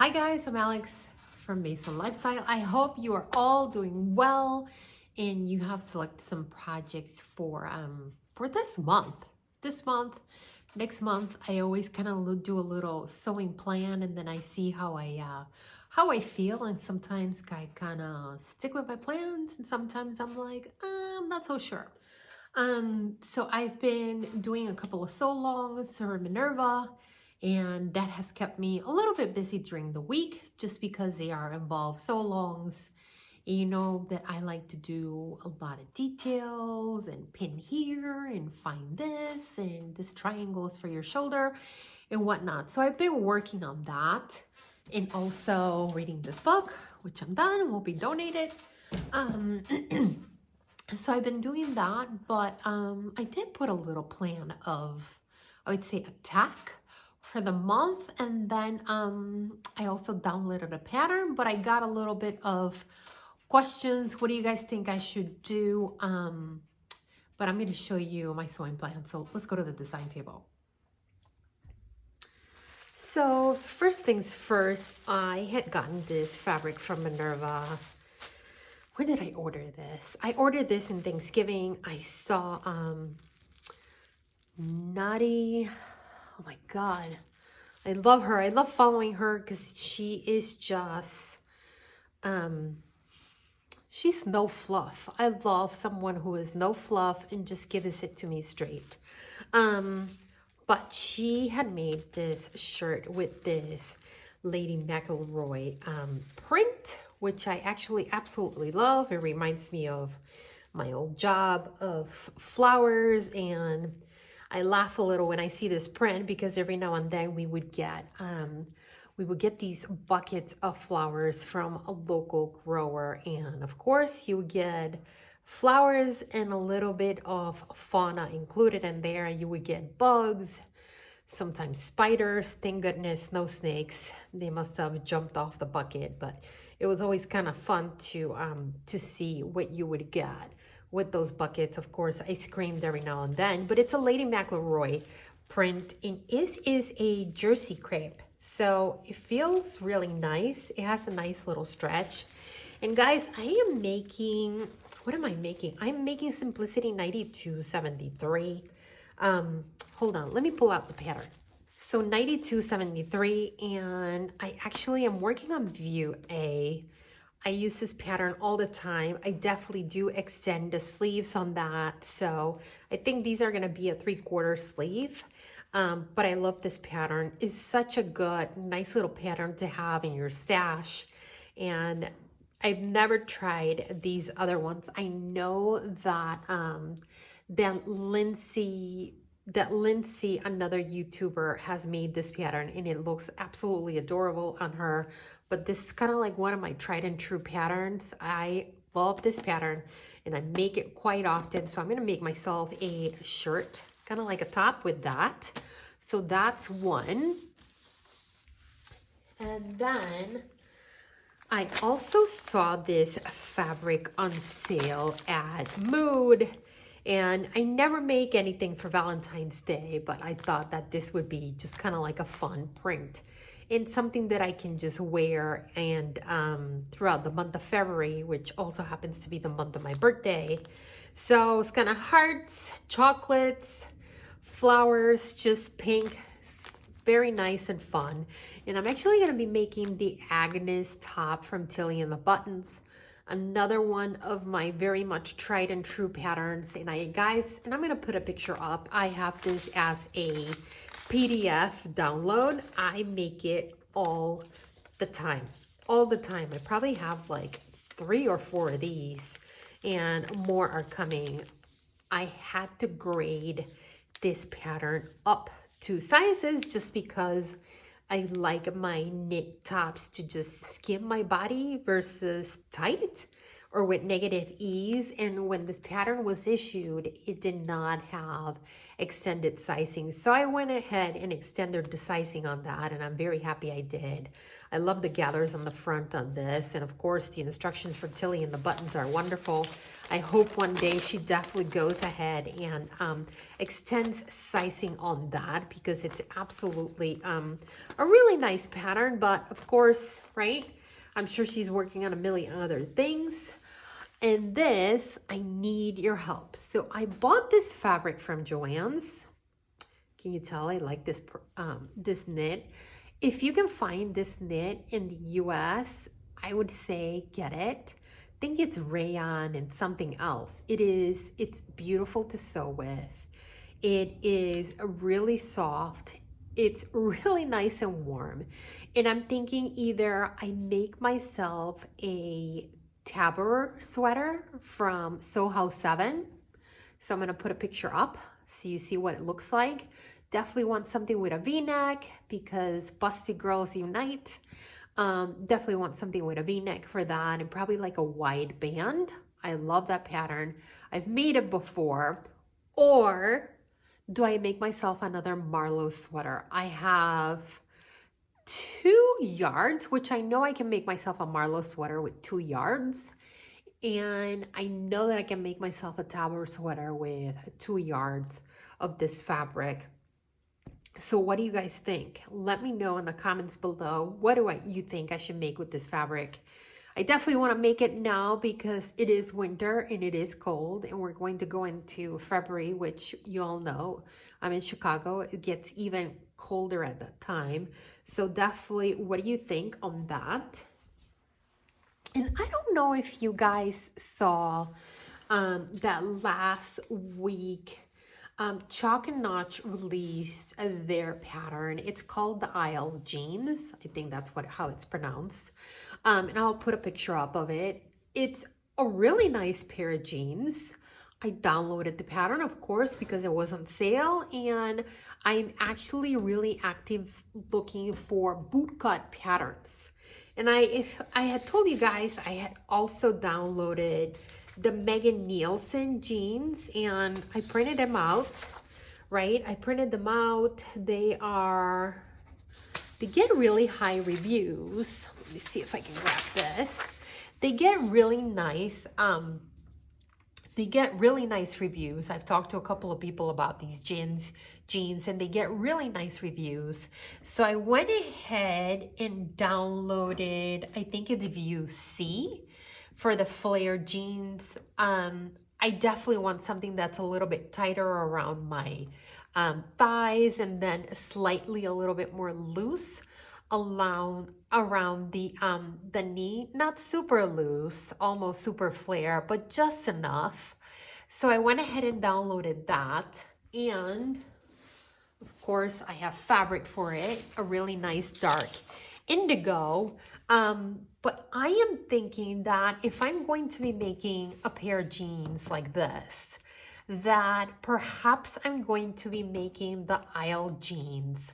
Hi guys, I'm Alex from Mason Lifestyle. I hope you are all doing well and you have selected some projects for this month. This month, next month, I always kind of do a little sewing plan and then I see how I feel, and sometimes I kind of stick with my plans and sometimes I'm like, I'm not so sure. So I've been doing a couple of sew-alongs for Minerva, and that has kept me a little bit busy during the week just because they are involved sew-alongs. You know that I like to do a lot of details and pin here and find this, and this triangle is for your shoulder and whatnot. So I've been working on that and also reading this book, which I'm done and will be donated. So I've been doing that, but I did put a little plan of, I would say, attack for the month, and then I also downloaded a pattern, but I got a little bit of questions. What do you guys think I should do? But I'm going to show you my sewing plan. So let's go to the design table. So first things first, I had gotten this fabric from Minerva. When did I order this? I ordered this in Thanksgiving. I saw Nutty. Oh my God. I love her. I love following her because she is just, she's no fluff. I love someone who is no fluff and just gives it to me straight. But she had made this shirt with this Lady McElroy print, which I actually absolutely love. It reminds me of my old job of flowers, and I laugh a little when I see this print because every now and then we would get these buckets of flowers from a local grower, and of course you would get flowers and a little bit of fauna included in there. You would get bugs, sometimes spiders. Thank goodness no snakes. They must have jumped off the bucket, but it was always kind of fun to see what you would get with those buckets. Of course, I screamed every now and then, but it's a Lady McElroy print, and it is a jersey crepe. So it feels really nice. It has a nice little stretch. And guys, I am making, what am I making? I'm making Simplicity 9273. Hold on, let me pull out the pattern. So 9273, and I actually am working on view A. I use this pattern all the time. I definitely do extend the sleeves on that. So I think these are gonna be a 3/4 sleeve. But I love this pattern. It's such a good, nice little pattern to have in your stash. And I've never tried these other ones. I know that Lindsay, another YouTuber, has made this pattern and it looks absolutely adorable on her. But this is kind of like one of my tried and true patterns. I love this pattern and I make it quite often. So I'm gonna make myself a shirt, kind of like a top with that. So that's one. And then I also saw this fabric on sale at Mood, and I never make anything for Valentine's Day, but I thought that this would be just kind of like a fun print and something that I can just wear and throughout the month of February, which also happens to be the month of my birthday. So it's kind of hearts, chocolates, flowers, just pink. Very nice and fun. And I'm actually going to be making the Agnes top from Tilly and the Buttons, another one of my very much tried and true patterns. And I'm going to put a picture up. I have this as a PDF download. I make it all the time. I probably have like 3 or 4 of these, and more are coming. I had to grade this pattern up 2 sizes just because I like my knit tops to just skim my body versus tight or with negative ease. And when this pattern was issued, it did not have extended sizing. So I went ahead and extended the sizing on that, and I'm very happy I did. I love the gathers on the front on this. And of course, the instructions for Tilly and the buttons are wonderful. I hope one day she definitely goes ahead and extends sizing on that, because it's absolutely a really nice pattern. But of course, right? I'm sure she's working on a million other things. And this, I need your help. So I bought this fabric from Joann's. Can you tell I like this this knit? If you can find this knit in the US, I would say get it. I think it's rayon and something else. It's beautiful to sew with. It is really soft. It's really nice and warm. And I'm thinking either I make myself a Tabor sweater from Sew House 7. So I'm going to put a picture up so you see what it looks like. Definitely want something with a V-neck because busty girls unite. Definitely want something with a V-neck for that, and probably like a wide band. I love that pattern. I've made it before. Or do I make myself another Marlo sweater? I have 2 yards, which I know I can make myself a Marlo sweater with 2 yards. And I know that I can make myself a Tabor sweater with 2 yards of this fabric. So what do you guys think? Let me know in the comments below. What do you think I should make with this fabric? I definitely want to make it now because it is winter and it is cold, and we're going to go into February, which you all know. I'm in Chicago. It gets even colder at that time. So definitely, what do you think on that? And I don't know if you guys saw that last week, Chalk and Notch released their pattern. It's called the alllll jeans. I think that's how it's pronounced. And I'll put a picture up of it. It's a really nice pair of jeans. I downloaded the pattern, of course, because it was on sale, and I'm actually really active looking for bootcut patterns. And if I had told you guys, I had also downloaded the Megan Nielsen jeans, and I printed them out, right? I printed them out. They get really high reviews. Let me see if I can grab this. They get really nice. They get really nice reviews. I've talked to a couple of people about these jeans, and they get really nice reviews. So I went ahead and downloaded, I think it's View C for the flare jeans. I definitely want something that's a little bit tighter around my thighs, and then slightly a little bit more loose around the knee. Not super loose, almost super flare, but just enough. So I went ahead and downloaded that, and of course I have fabric for it, a really nice dark indigo. But I am thinking that if I'm going to be making a pair of jeans like this, that perhaps I'm going to be making the alllll jeans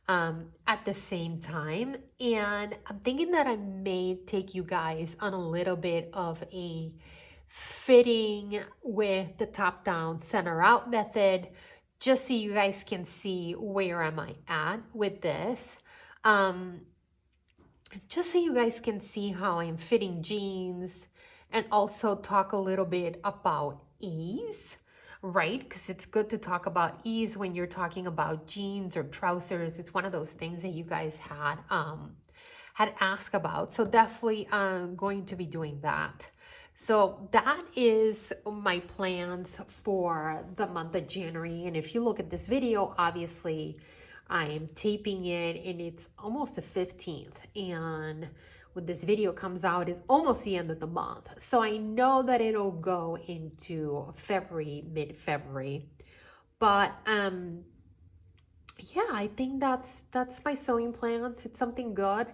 at the same time. And I'm thinking that I may take you guys on a little bit of a fitting with the top down, center out method, just so you guys can see where am I at with this. Just so you guys can see how I'm fitting jeans, and also talk a little bit about ease, right? Because it's good to talk about ease when you're talking about jeans or trousers. It's one of those things that you guys had asked about. So definitely going to be doing that. So that is my plans for the month of January. And if you look at this video, obviously I am taping it and it's almost the 15th. And when this video comes out, it's almost the end of the month. So I know that it'll go into February, mid-February. But yeah, I think that's my sewing plans. It's something good.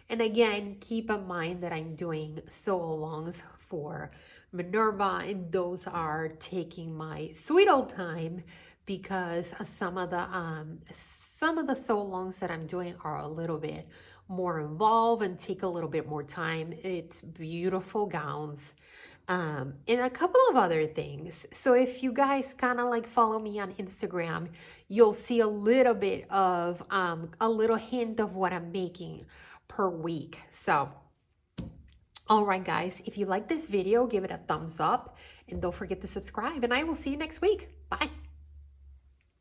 And again, keep in mind that I'm doing sew-alongs for Minerva, and those are taking my sweet old time, because some of the sew-alongs that I'm doing are a little bit more involved and take a little bit more time. It's beautiful gowns and a couple of other things. So if you guys kind of like follow me on Instagram, you'll see a little bit of, a little hint of what I'm making per week. So, all right, guys, if you like this video, give it a thumbs up and don't forget to subscribe, and I will see you next week. Bye.